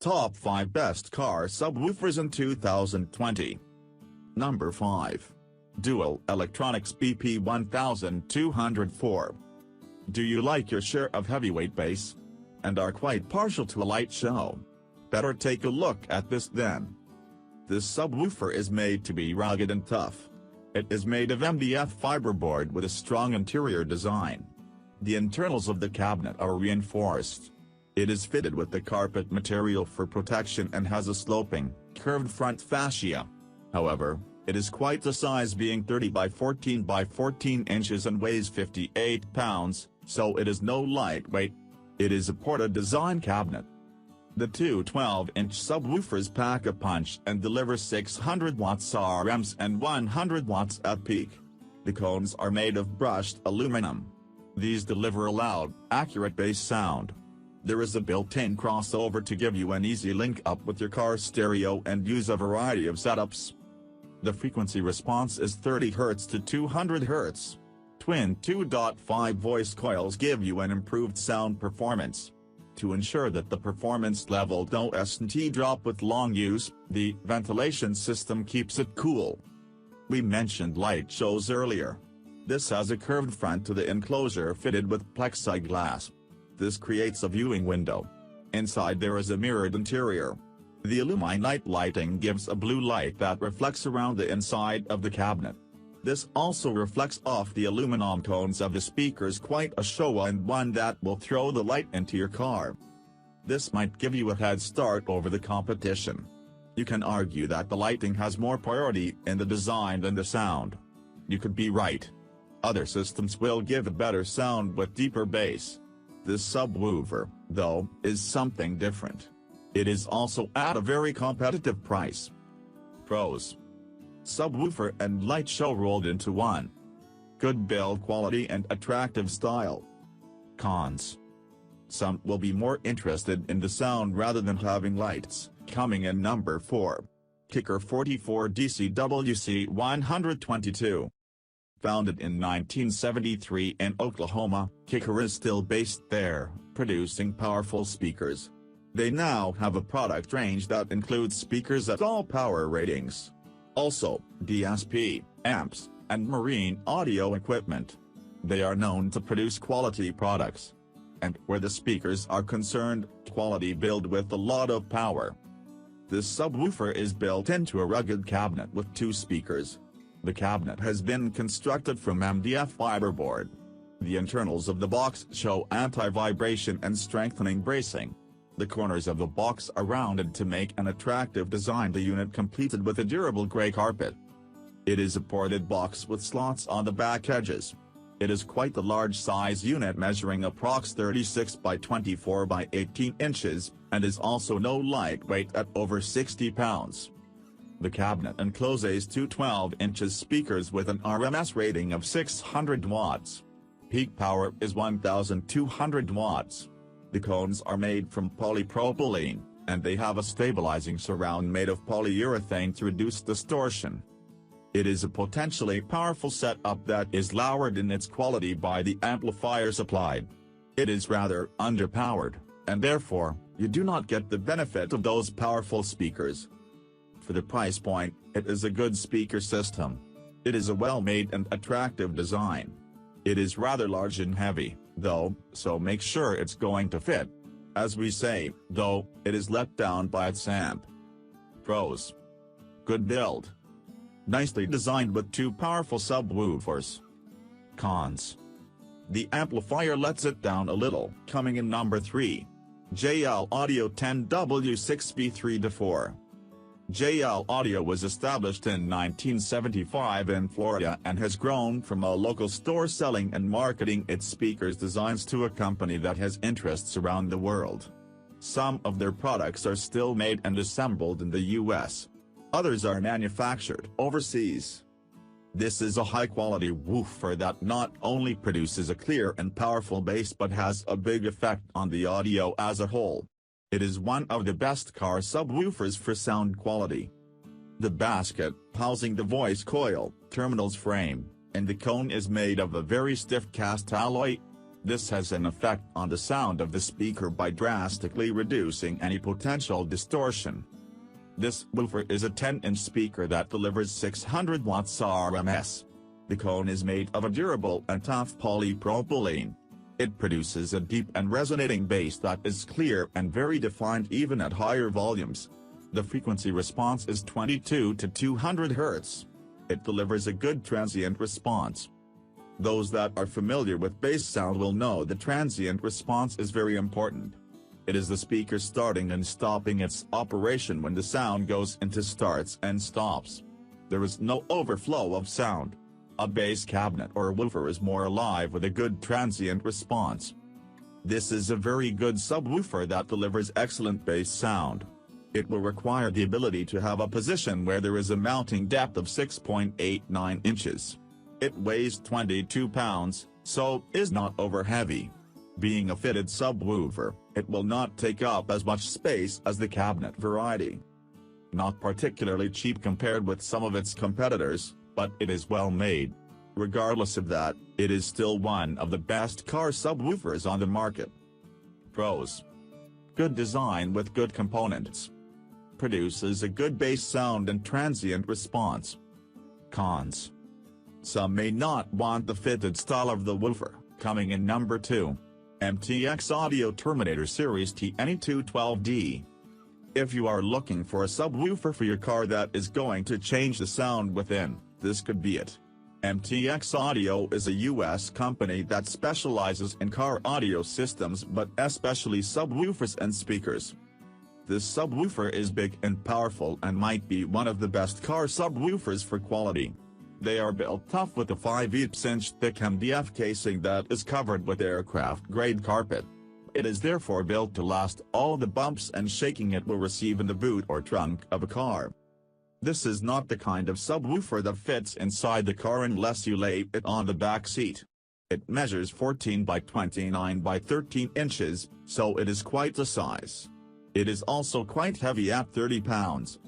Top 5 Best Car Subwoofers in 2020. Number 5. Dual Electronics BP1204. Do you like your share of heavyweight bass? And are quite partial to a light show? Better take a look at this then. This subwoofer is made to be rugged and tough. It is made of MDF fiberboard with a strong interior design. The internals of the cabinet are reinforced. It is fitted with the carpet material for protection and has a sloping, curved front fascia. However, it is quite the size, being 30 by 14 by 14 inches and weighs 58 pounds, so it is no lightweight. It is a Porta design cabinet. The two 12-inch subwoofers pack a punch and deliver 600 watts RMS and 100 watts at peak. The cones are made of brushed aluminum. These deliver a loud, accurate bass sound. There is a built-in crossover to give you an easy link up with your car stereo and use a variety of setups. The frequency response is 30 Hz to 200 Hz. Twin 2.5 voice coils give you an improved sound performance. To ensure that the performance level doesn't drop with long use, the ventilation system keeps it cool. We mentioned light shows earlier. This has a curved front to the enclosure fitted with plexiglass. This creates a viewing window. Inside there is a mirrored interior. The illuminate lighting gives a blue light that reflects around the inside of the cabinet. This also reflects off the aluminum cones of the speakers, quite a show and one that will throw the light into your car. This might give you a head start over the competition. You can argue that the lighting has more priority in the design than the sound. You could be right. Other systems will give a better sound with deeper bass. This subwoofer, though, is something different. It is also at a very competitive price. Pros: subwoofer and light show rolled into one. Good build quality and attractive style. Cons: some will be more interested in the sound rather than having lights. Coming in number 4. Kicker 44 DCWC 122. Founded in 1973 in Oklahoma, Kicker is still based there, producing powerful speakers. They now have a product range that includes speakers at all power ratings. Also, DSP, amps, and marine audio equipment. They are known to produce quality products. And where the speakers are concerned, quality build with a lot of power. This subwoofer is built into a rugged cabinet with 2 speakers. The cabinet has been constructed from MDF fiberboard. The internals of the box show anti-vibration and strengthening bracing. The corners of the box are rounded to make an attractive design. The unit completed with a durable gray carpet. It is a ported box with slots on the back edges. It is quite the large size unit, measuring approx 36 by 24 by 18 inches, and is also no lightweight at over 60 pounds. The cabinet encloses 2 12-inch speakers with an RMS rating of 600 watts. Peak power is 1,200 watts. The cones are made from polypropylene, and they have a stabilizing surround made of polyurethane to reduce distortion. It is a potentially powerful setup that is lowered in its quality by the amplifier supplied. It is rather underpowered, and therefore, you do not get the benefit of those powerful speakers. For the price point, it is a good speaker system. It is a well-made and attractive design. It is rather large and heavy, though, so make sure it's going to fit. As we say, though, it is let down by its amp. Pros: good build. Nicely designed with 2 powerful subwoofers. Cons: the amplifier lets it down a little. Coming in number 3. JL Audio 10W6B3-4. JL Audio was established in 1975 in Florida and has grown from a local store selling and marketing its speakers designs to a company that has interests around the world. Some of their products are still made and assembled in the US. Others are manufactured overseas. This is a high-quality woofer that not only produces a clear and powerful bass but has a big effect on the audio as a whole. It is one of the best car subwoofers for sound quality. The basket, housing the voice coil, terminals frame, and the cone is made of a very stiff cast alloy. This has an effect on the sound of the speaker by drastically reducing any potential distortion. This woofer is a 10-inch speaker that delivers 600 watts RMS. The cone is made of a durable and tough polypropylene. It produces a deep and resonating bass that is clear and very defined even at higher volumes. The frequency response is 22 to 200 Hz. It delivers a good transient response. Those that are familiar with bass sound will know the transient response is very important. It is the speaker starting and stopping its operation when the sound goes into starts and stops. There is no overflow of sound. A bass cabinet or woofer is more alive with a good transient response. This is a very good subwoofer that delivers excellent bass sound. It will require the ability to have a position where there is a mounting depth of 6.89 inches. It weighs 22 pounds, so is not over heavy. Being a fitted subwoofer, it will not take up as much space as the cabinet variety. Not particularly cheap compared with some of its competitors, but it is well made. Regardless of that, it is still one of the best car subwoofers on the market. Pros: good design with good components. Produces a good bass sound and transient response. Cons: some may not want the fitted style of the woofer, coming in number 2. MTX Audio Terminator Series TNE212D. If you are looking for a subwoofer for your car that is going to change the sound within, this could be it. MTX Audio is a US company that specializes in car audio systems but especially subwoofers and speakers. This subwoofer is big and powerful and might be one of the best car subwoofers for quality. They are built tough with a 5/8" thick MDF casing that is covered with aircraft-grade carpet. It is therefore built to last all the bumps and shaking it will receive in the boot or trunk of a car. This is not the kind of subwoofer that fits inside the car unless you lay it on the back seat. It measures 14 by 29 by 13 inches, so it is quite the size. It is also quite heavy at 30 pounds.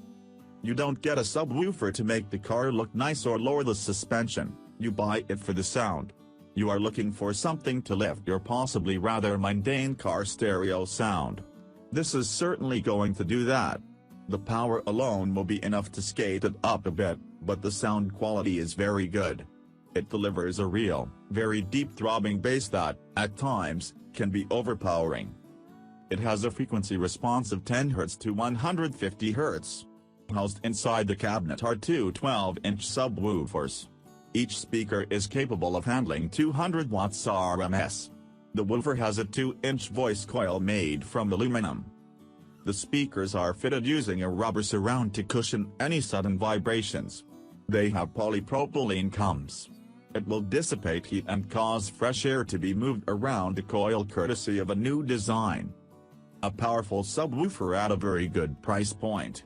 You don't get a subwoofer to make the car look nice or lower the suspension, you buy it for the sound. You are looking for something to lift your possibly rather mundane car stereo sound. This is certainly going to do that. The power alone will be enough to skate it up a bit, but the sound quality is very good. It delivers a real, very deep throbbing bass that, at times, can be overpowering. It has a frequency response of 10 Hz to 150 Hz. Housed inside the cabinet are two 12-inch subwoofers. Each speaker is capable of handling 200 watts RMS. The woofer has a 2-inch voice coil made from aluminum. The speakers are fitted using a rubber surround to cushion any sudden vibrations. They have polypropylene cones. It will dissipate heat and cause fresh air to be moved around the coil courtesy of a new design. A powerful subwoofer at a very good price point.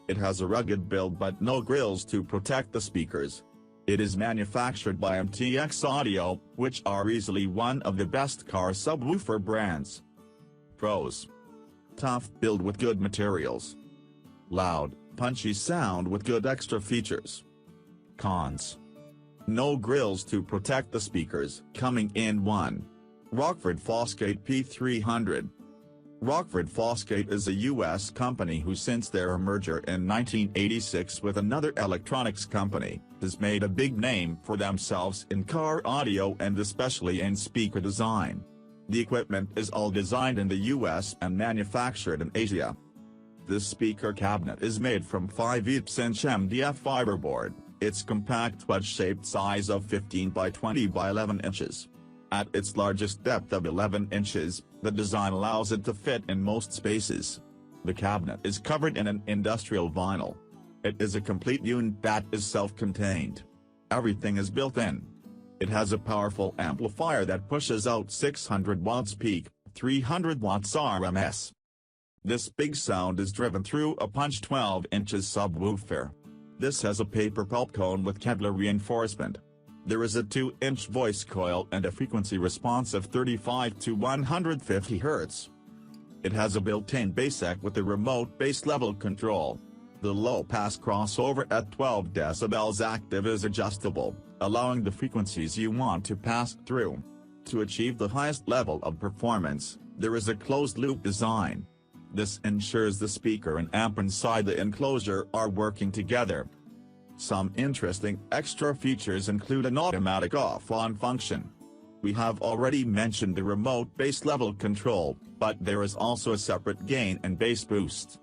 It has a rugged build but no grills to protect the speakers. It is manufactured by MTX Audio, which are easily one of the best car subwoofer brands. Pros: tough build with good materials. Loud, punchy sound with good extra features. Cons: no grills to protect the speakers, coming in 1. Rockford Fosgate P300. Rockford Fosgate is a U.S. company who since their merger in 1986 with another electronics company, has made a big name for themselves in car audio and especially in speaker design. The equipment is all designed in the U.S. and manufactured in Asia. This speaker cabinet is made from 5/8" MDF fiberboard, its compact wedge-shaped size of 15 by 20 by 11 inches. At its largest depth of 11 inches, the design allows it to fit in most spaces. The cabinet is covered in an industrial vinyl. It is a complete unit that is self-contained. Everything is built in. It has a powerful amplifier that pushes out 600 watts peak, 300 watts RMS. This big sound is driven through a punch 12 inches subwoofer. This has a paper pulp cone with Kevlar reinforcement. There is a 2-inch voice coil and a frequency response of 35 to 150 Hz. It has a built-in bass deck with a remote bass level control. The low-pass crossover at 12 dB active is adjustable, allowing the frequencies you want to pass through. To achieve the highest level of performance, there is a closed-loop design. This ensures the speaker and amp inside the enclosure are working together. Some interesting extra features include an automatic off-on function. We have already mentioned the remote bass level control, but there is also a separate gain and bass boost.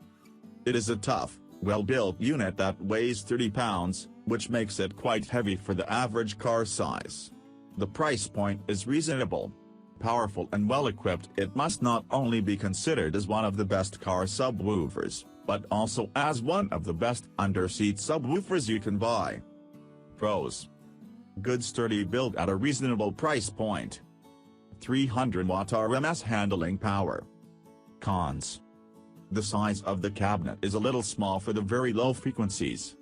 It is a tough, well-built unit that weighs 30 pounds, which makes it quite heavy for the average car size. The price point is reasonable. Powerful and well-equipped, it must not only be considered as one of the best car subwoofers, but also as one of the best under-seat subwoofers you can buy. Pros: good sturdy build at a reasonable price point. 300 watt RMS handling power. Cons: the size of the cabinet is a little small for the very low frequencies.